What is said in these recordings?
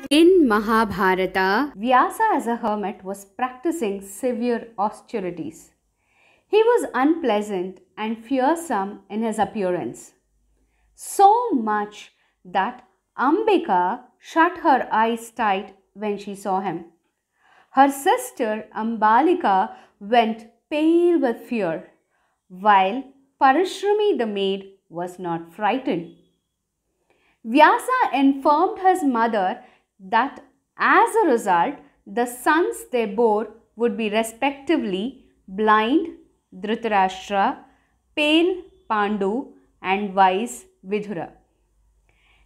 In Mahabharata, Vyasa as a hermit was practicing severe austerities. He was unpleasant and fearsome in his appearance, so much that Ambika shut her eyes tight when she saw him. Her sister Ambalika went pale with fear, while Parashrami the maid was not frightened. Vyasa informed his mother that as a result, the sons they bore would be respectively blind Dhritarashtra, pale Pandu, and wise Vidura.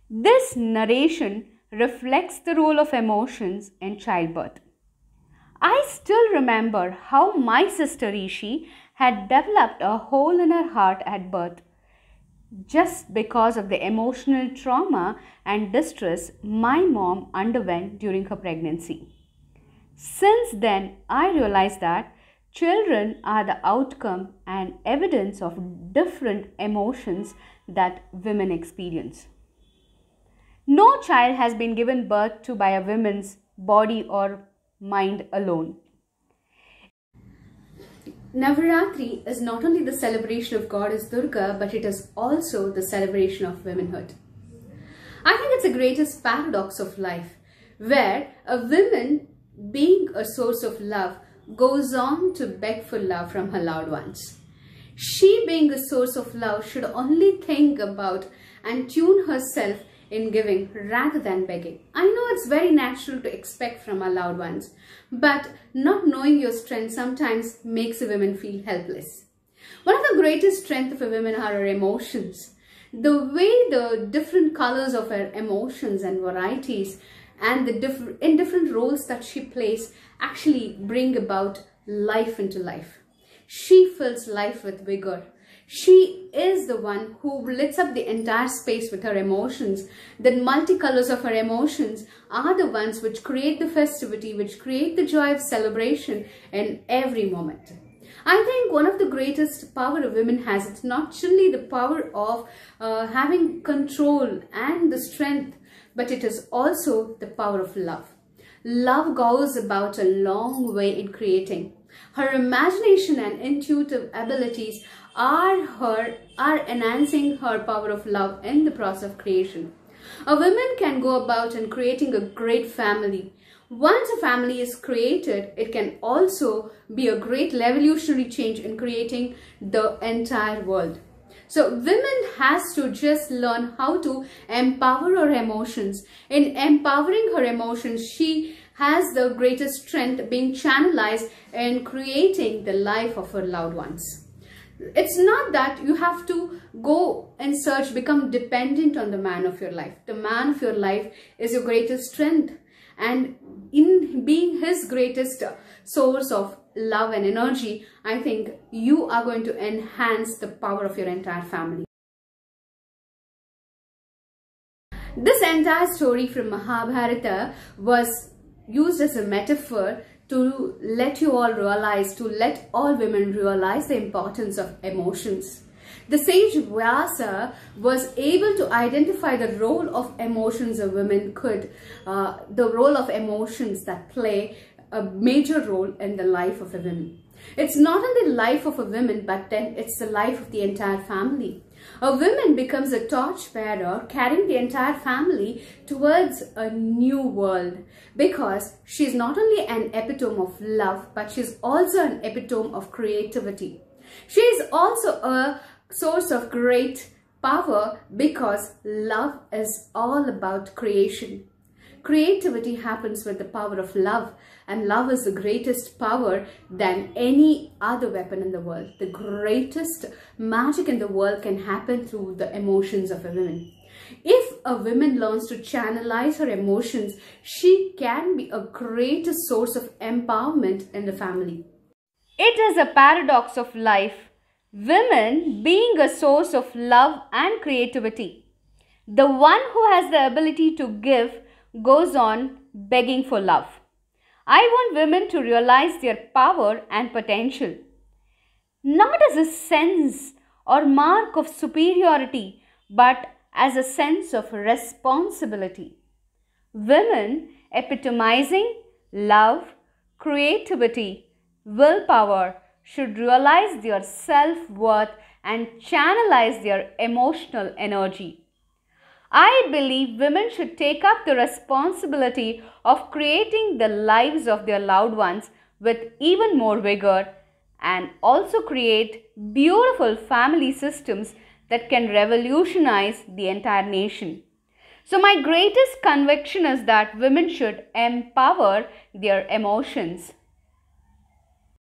This narration reflects the role of emotions in childbirth. I still remember how my sister Rishi had developed a hole in her heart at birth just because of the emotional trauma and distress my mom underwent during her pregnancy. Since then, I realized that children are the outcome and evidence of different emotions that women experience. No child has been given birth to by a woman's body or mind alone. Navaratri is not only the celebration of goddess Durga, but it is also the celebration of womanhood. I think it's the greatest paradox of life, where a woman, being a source of love, goes on to beg for love from her loved ones. She, being a source of love, should only think about and tune herself in giving rather than begging. I know it's very natural to expect from our loved ones, but not knowing your strength sometimes makes a woman feel helpless. One of the greatest strengths of a woman are her emotions. The way the different colors of her emotions and varieties and the different roles that she plays actually bring about life into life. She fills life with vigor. She is the one who lights up the entire space with her emotions. The multicolors of her emotions are the ones which create the festivity, which create the joy of celebration in every moment. I think one of the greatest power a woman has, it's not only the power of having control and the strength, but it is also the power of love. Love goes about a long way in creating. Her imagination and intuitive abilities are enhancing her power of love in the process of creation. A woman can go about in creating a great family. Once a family is created, it can also be a great revolutionary change in creating the entire world. So women has to just learn how to empower her emotions. In empowering her emotions, she has the greatest strength being channelized in creating the life of her loved ones. It's not that you have to go and search, become dependent on the man of your life. The man of your life is your greatest strength. And in being his greatest source of love and energy, I think you are going to enhance the power of your entire family. This entire story from Mahabharata was used as a metaphor to let you all realize, to let all women realize the importance of emotions. The sage Vyasa was able to identify the role of emotions a woman could, the role of emotions that play a major role in the life of a woman. It's not in the life of a woman, but then it's the life of the entire family. A woman becomes a torchbearer carrying the entire family towards a new world, because she's not only an epitome of love, but she's also an epitome of creativity. She is also a source of great power, because love is all about creation. Creativity happens with the power of love, and love is the greatest power than any other weapon in the world. The greatest magic in the world can happen through the emotions of a woman. If a woman learns to channelize her emotions, she can be a great source of empowerment in the family. It is a paradox of life, women being a source of love and creativity. The one who has the ability to give goes on begging for love. I want women to realize their power and potential, not as a sense or mark of superiority, but as a sense of responsibility. Women epitomizing love, creativity, willpower should realize their self-worth and channelize their emotional energy. I believe women should take up the responsibility of creating the lives of their loved ones with even more vigor and also create beautiful family systems that can revolutionize the entire nation. So my greatest conviction is that women should empower their emotions.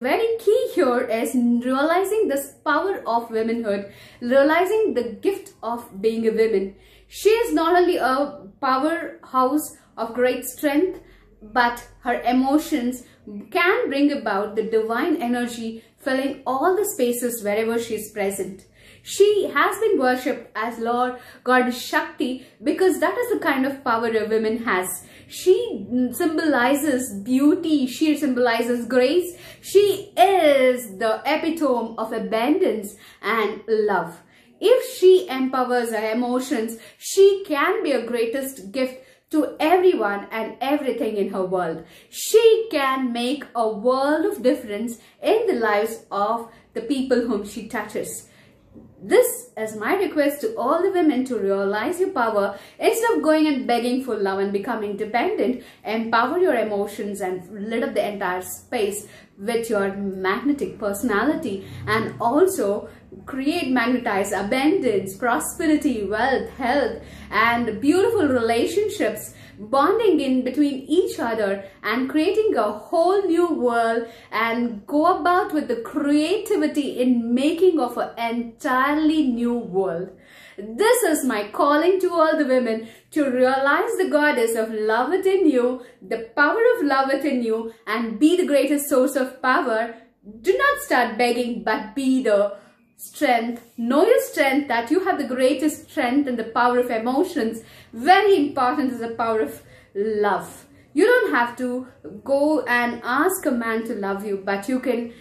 Very key here is realizing this power of womanhood, realizing the gift of being a woman. She is not only a powerhouse of great strength, but her emotions can bring about the divine energy filling all the spaces wherever she is present. She has been worshipped as Lord Goddess Shakti because that is the kind of power a woman has. She symbolizes beauty, she symbolizes grace, she is the epitome of abundance and love. If she empowers her emotions, she can be a greatest gift to everyone and everything in her world. She can make a world of difference in the lives of the people whom she touches. This is my request to all the women to realize your power. Instead of going and begging for love and becoming dependent, empower your emotions and lit up the entire space with your magnetic personality, and also magnetize abundance, prosperity, wealth, health, and beautiful relationships, bonding in between each other and creating a whole new world, and go about with the creativity in making of an entirely new world. This is my calling to all the women to realize the goddess of love within you, the power of love within you, and be the greatest source of power. Do not start begging, but be the strength. Know your strength, that you have the greatest strength and the power of emotions. Very important is the power of love. You don't have to go and ask a man to love you, but you can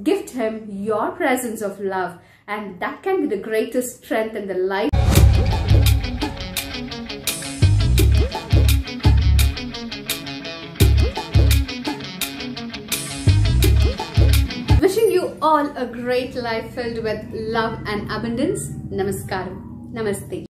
gift him your presence of love, and that can be the greatest strength in the life. Wishing you all a great life filled with love and abundance. Namaskaram. Namaste.